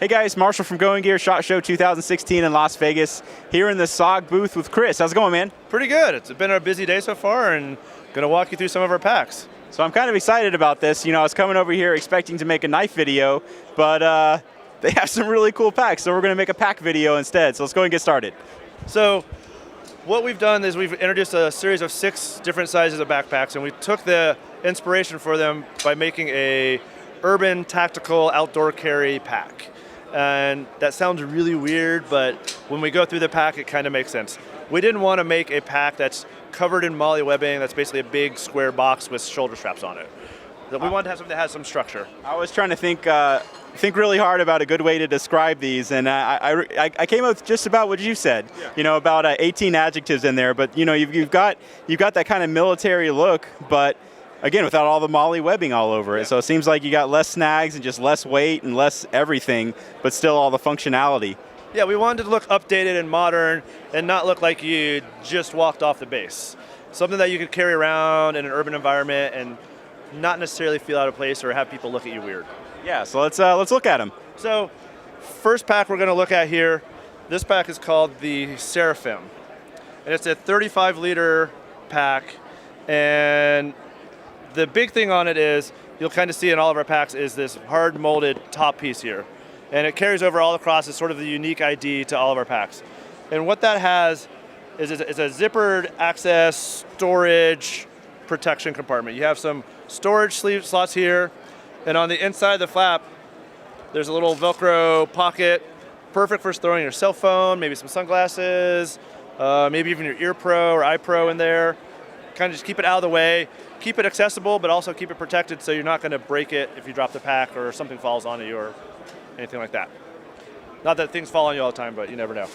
Hey guys, Marshall from Going Gear, SHOT Show 2016 in Las Vegas, here in the SOG booth with Chris. How's it going, man? Pretty good. It's been a busy day so far, and going to walk you through some of our packs. So I'm kind of excited about this. You know, I was coming over here expecting to make a knife video, but they have some really cool packs, so we're going to make a pack video instead. So let's go and get started. So what we've done is we've introduced a series of 6 different sizes of backpacks, and we took the inspiration for them by making a urban tactical outdoor carry pack. And that sounds really weird, but when we go through the pack, it kind of makes sense. We didn't want to make a pack that's covered in MOLLE webbing, that's basically a big square box with shoulder straps on it. We wanted to have something that has some structure. I was trying to think really hard about a good way to describe these, and I came up with just about what you said. Yeah. You know, about 18 adjectives in there, but you know, you've got that kind of military look, but again, without all the MOLLE webbing all over it. Yeah. So it seems like you got less snags and just less weight and less everything, but still all the functionality. Yeah, we wanted to look updated and modern and not look like you just walked off the base. Something that you could carry around in an urban environment and not necessarily feel out of place or have people look at you weird. Yeah, so let's look at them. So, first pack we're going to look at here, this pack is called the Seraphim. And it's a 35-liter pack, and the big thing on it is, you'll kind of see in all of our packs, is this hard molded top piece here. And it carries over all across as sort of the unique ID to all of our packs. And what that has is it's a zippered access storage protection compartment. You have some storage sleeve slots here, and on the inside of the flap, there's a little Velcro pocket, perfect for throwing your cell phone, maybe some sunglasses, maybe even your ear pro or eye pro in there. Kind of just keep it out of the way, keep it accessible, but also keep it protected so you're not going to break it if you drop the pack or something falls on you or anything like that. Not that things fall on you all the time, but you never know.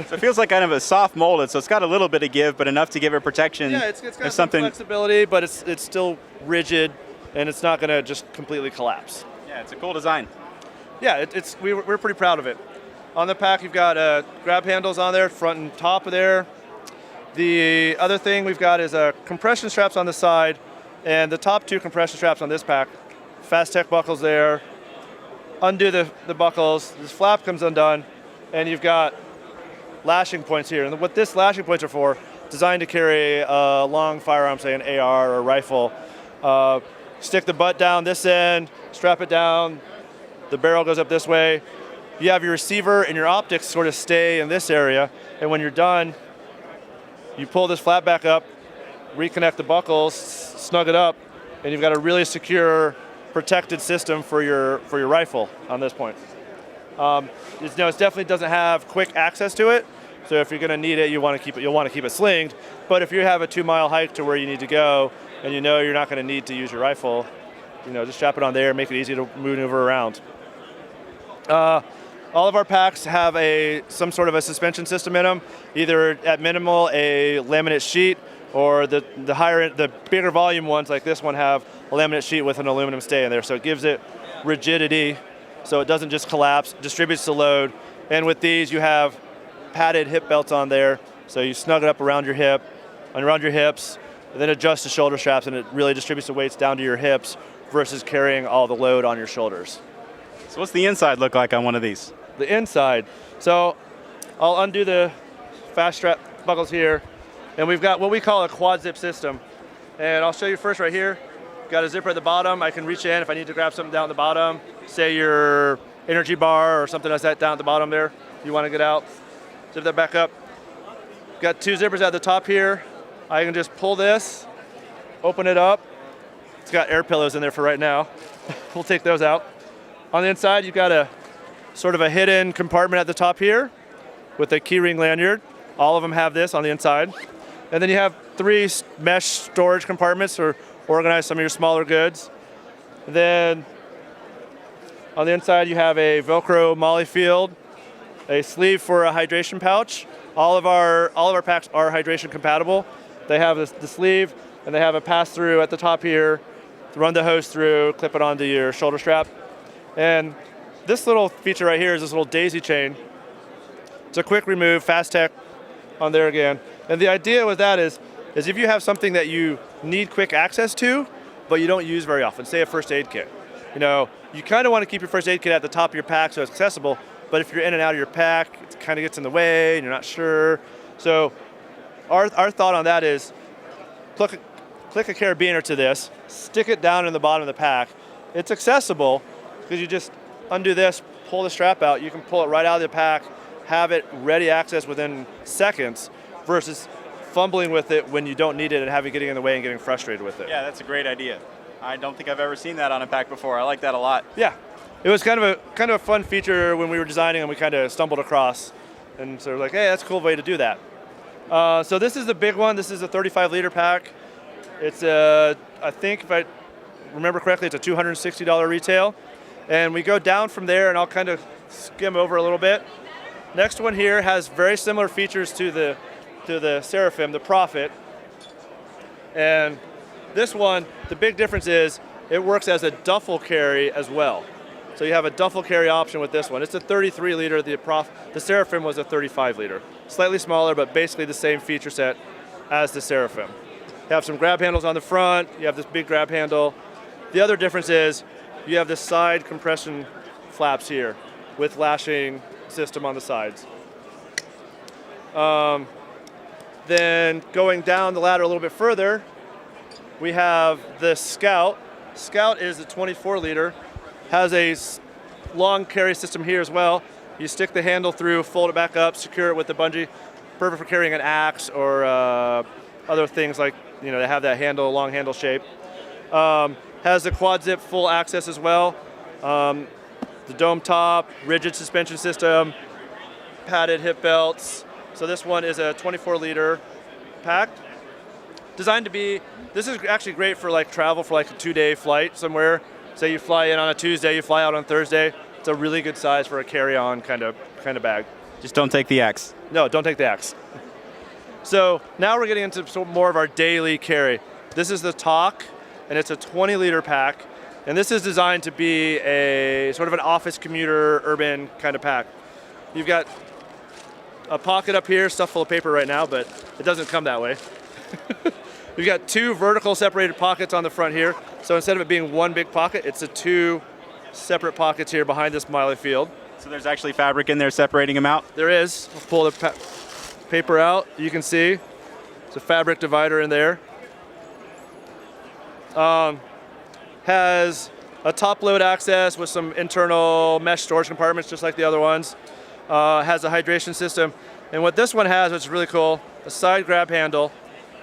So it feels like kind of a soft molded, so it's got a little bit of give, but enough to give it protection. Yeah, it's got some flexibility, but it's still rigid, and it's not going to just completely collapse. Yeah, it's a cool design. Yeah, we're pretty proud of it. On the pack, you've got grab handles on there, front and top of there. The other thing we've got is compression straps on the side, and the top 2 compression straps on this pack, Fast Tech buckles there. Undo the buckles, this flap comes undone, and you've got lashing points here. And what this lashing points are for, designed to carry a long firearm, say an AR or a rifle. Stick the butt down this end, strap it down, the barrel goes up this way. You have your receiver and your optics sort of stay in this area, and when you're done, you pull this flap back up, reconnect the buckles, snug it up, and you've got a really secure, protected system for your rifle on this point. It definitely doesn't have quick access to it, so if you're going to need it, you'll want to keep it slinged. But if you have a 2-mile hike to where you need to go, and you know you're not going to need to use your rifle, just strap it on there, make it easy to maneuver around. All of our packs have some sort of a suspension system in them, either at minimal a laminate sheet, or the bigger volume ones like this one have a laminate sheet with an aluminum stay in there. So it gives it rigidity, so it doesn't just collapse, distributes the load. And with these, you have padded hip belts on there, so you snug it up around your hip, and around your hips, and then adjust the shoulder straps, and it really distributes the weights down to your hips versus carrying all the load on your shoulders. So what's the inside look like on one of these? The inside. So I'll undo the fast strap buckles here, and we've got what we call a quad zip system. And I'll show you first right here. Got a zipper at the bottom. I can reach in if I need to grab something down at the bottom, say your energy bar or something like that down at the bottom there. You want to get out, zip that back up. Got 2 zippers at the top here. I can just pull this, open it up. It's got air pillows in there for right now. We'll take those out. On the inside, you've got a sort of a hidden compartment at the top here with a keyring lanyard. All of them have this on the inside. And then you have 3 mesh storage compartments to organize some of your smaller goods. And then on the inside, you have a Velcro MOLLE field, a sleeve for a hydration pouch. All of our packs are hydration compatible. They have the sleeve, and they have a pass-through at the top here to run the hose through, clip it onto your shoulder strap. And this little feature right here is this little daisy chain. It's a quick remove, Fast Tech on there again. And the idea with that is if you have something that you need quick access to, but you don't use very often, say a first aid kit, You kind of want to keep your first aid kit at the top of your pack so it's accessible, but if you're in and out of your pack, it kind of gets in the way and you're not sure. So our thought on that is click a carabiner to this, stick it down in the bottom of the pack. It's accessible because you just undo this, pull the strap out, you can pull it right out of the pack, have it ready access within seconds versus fumbling with it when you don't need it and have it getting in the way and getting frustrated with it. Yeah, that's a great idea. I don't think I've ever seen that on a pack before. I like that a lot. Yeah, it was kind of a fun feature when we were designing and we kind of stumbled across. And so we're like, hey, that's a cool way to do that. So this is the big one. This is a 35-liter pack. It's I think if I remember correctly, it's a $260 retail. And we go down from there, and I'll kind of skim over a little bit. Next one here has very similar features to the Seraphim, the Prophet. And this one, the big difference is it works as a duffel carry as well. So you have a duffel carry option with this one. It's a 33-liter. The Seraphim was a 35-liter. Slightly smaller, but basically the same feature set as the Seraphim. You have some grab handles on the front. You have this big grab handle. The other difference is you have the side compression flaps here with lashing system on the sides. Then going down the ladder a little bit further, we have the Scout. Scout is a 24-liter. Has a long carry system here as well. You stick the handle through, fold it back up, secure it with the bungee. Perfect for carrying an axe or other things like, they have that handle, long handle shape. Has the quad zip full access as well. The dome top, rigid suspension system, padded hip belts. So this one is a 24-liter pack. Designed to be, this is actually great for like travel for like a 2-day flight somewhere. Say you fly in on a Tuesday, you fly out on Thursday. It's a really good size for a carry-on kind of bag. Just don't take the X. No, don't take the X. So now we're getting into some more of our daily carry. This is the Talk, and it's a 20-liter pack. And this is designed to be a sort of an office commuter, urban kind of pack. You've got a pocket up here, stuffed full of paper right now, but it doesn't come that way. We've got 2 vertical separated pockets on the front here. So instead of it being one big pocket, it's 2 separate pockets here behind this Miley field. So there's actually fabric in there separating them out? There is. We'll pull the paper out. You can see it's a fabric divider in there. Has a top load access with some internal mesh storage compartments just like the other ones. Has a hydration system. And what this one has, which is really cool, a side grab handle.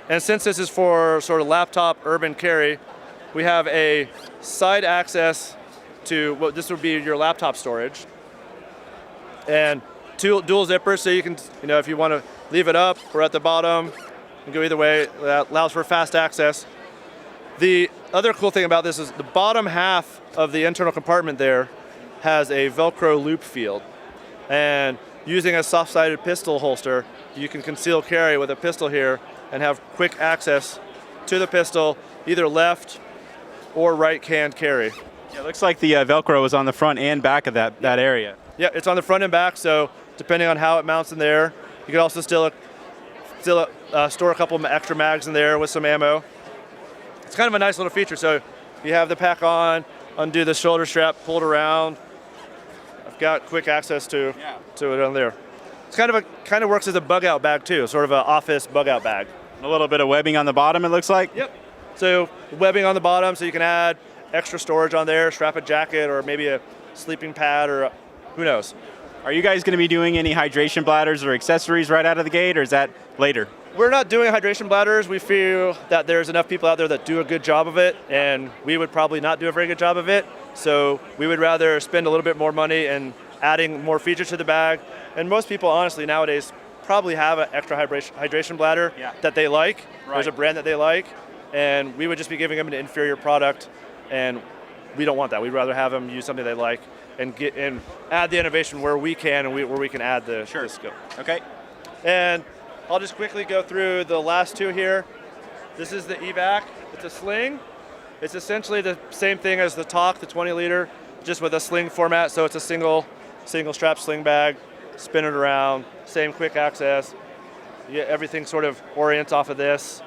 And since this is for sort of laptop urban carry, we have a side access to what this would be your laptop storage. And 2 dual zippers, so you can, if you want to leave it up or at the bottom, you can go either way. That allows for fast access. The other cool thing about this is the bottom half of the internal compartment there has a Velcro loop field. And using a soft-sided pistol holster, you can conceal carry with a pistol here and have quick access to the pistol, either left or right hand carry. Yeah, it looks like the Velcro is on the front and back of that area. Yeah, it's on the front and back, so depending on how it mounts in there, you can also still store a couple of extra mags in there with some ammo. It's kind of a nice little feature. So you have the pack on, undo the shoulder strap, pull it around. I've got quick access to it on there. It's kind of works as a bug out bag too, sort of an office bug out bag. A little bit of webbing on the bottom, it looks like. Yep. So webbing on the bottom, so you can add extra storage on there, strap a jacket or maybe a sleeping pad or who knows. Are you guys going to be doing any hydration bladders or accessories right out of the gate, or is that later? We're not doing hydration bladders. We feel that there's enough people out there that do a good job of it, and we would probably not do a very good job of it. So we would rather spend a little bit more money and adding more features to the bag. And most people, honestly, nowadays probably have an extra hydration bladder that they like. Right. There's a brand that they like, and we would just be giving them an inferior product, and we don't want that. We'd rather have them use something they like and add the innovation where we can and where we can add the skill. Okay. And I'll just quickly go through the last 2 here. This is the evac. It's a sling. It's essentially the same thing as the Talk, the 20-liter, just with a sling format. So it's a single strap sling bag. Spin it around. Same quick access. Everything sort of orients off of this,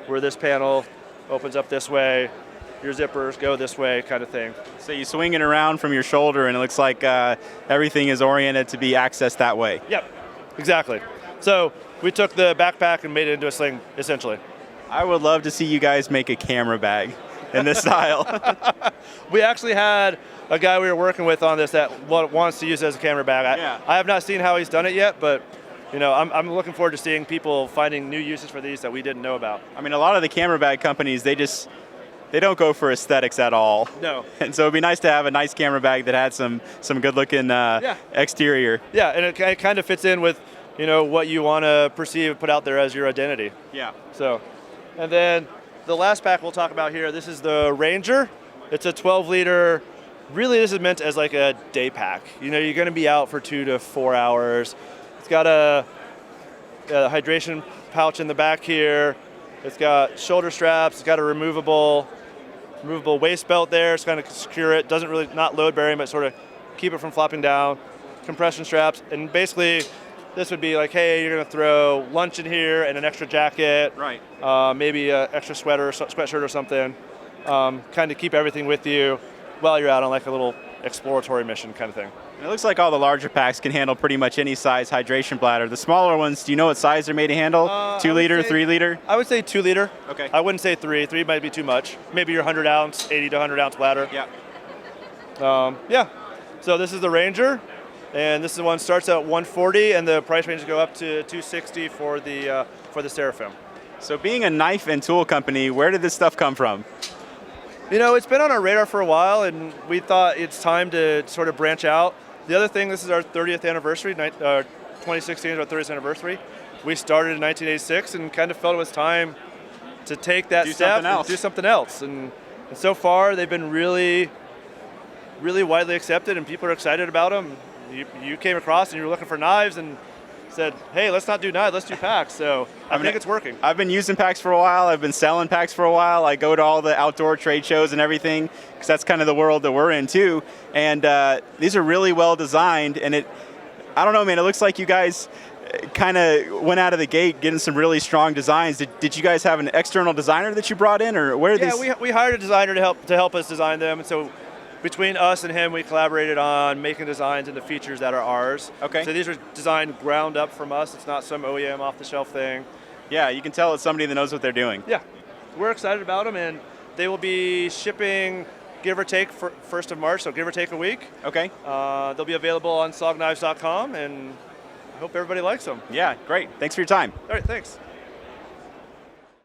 where this panel opens up this way. your zippers go this way kind of thing. So you swing it around from your shoulder, and it looks like everything is oriented to be accessed that way. Yep, exactly. So we took the backpack and made it into a sling, essentially. I would love to see you guys make a camera bag in this style. We actually had a guy we were working with on this that wants to use it as a camera bag. I have not seen how he's done it yet, but I'm looking forward to seeing people finding new uses for these that we didn't know about. I mean, a lot of the camera bag companies, they don't go for aesthetics at all. No. And so it'd be nice to have a nice camera bag that had some good looking exterior. Yeah, and it kind of fits in with what you want to perceive, put out there as your identity. Yeah. So, and then the last pack we'll talk about here, this is the Ranger. It's a 12-liter. Really, this is meant as like a day pack. You're going to be out for 2 to 4 hours. It's got a hydration pouch in the back here. It's got shoulder straps. It's got a removable waist belt there. It's kind of secure it. Doesn't really, not load bearing, but sort of keep it from flopping down. Compression straps, and basically this would be like, hey, you're going to throw lunch in here and an extra jacket. Right. Maybe an extra sweatshirt or something. Kind of keep everything with you while you're out on like a little exploratory mission kind of thing. And it looks like all the larger packs can handle pretty much any size hydration bladder. The smaller ones, do you know what size they're made to handle? 2 liter, 3 liter? I would say 2 liter. Okay. I wouldn't say 3. 3 might be too much. Maybe your 100 ounce, 80 to 100 ounce bladder. Yeah. Yeah. So this is the Ranger, and this is the one starts at $140, and the price ranges go up to $260 for the Seraphim. So being a knife and tool company, where did this stuff come from? It's been on our radar for a while, and we thought it's time to sort of branch out. The other thing, this is our 30th anniversary. 2016 is our 30th anniversary. We started in 1986 and kind of felt it was time to take that step and do something else. And so far, they've been really, really widely accepted, and people are excited about them. You came across and you were looking for knives and said, hey, let's not do knives, let's do packs. So I think it's working. I've been using packs for a while. I've been selling packs for a while. I go to all the outdoor trade shows and everything because that's kind of the world that we're in too. And these are really well designed. And I don't know, man, it looks like you guys kind of went out of the gate getting some really strong designs. Did you guys have an external designer that you brought in, or where are these? Yeah, we hired a designer to help us design them. And so between us and him, we collaborated on making designs and the features that are ours. Okay. So these are designed ground up from us. It's not some OEM off-the-shelf thing. Yeah, you can tell it's somebody that knows what they're doing. Yeah. We're excited about them, and they will be shipping, give or take, for 1st of March, so give or take a week. Okay. They'll be available on sogknives.com, and I hope everybody likes them. Yeah, great. Thanks for your time. All right, thanks.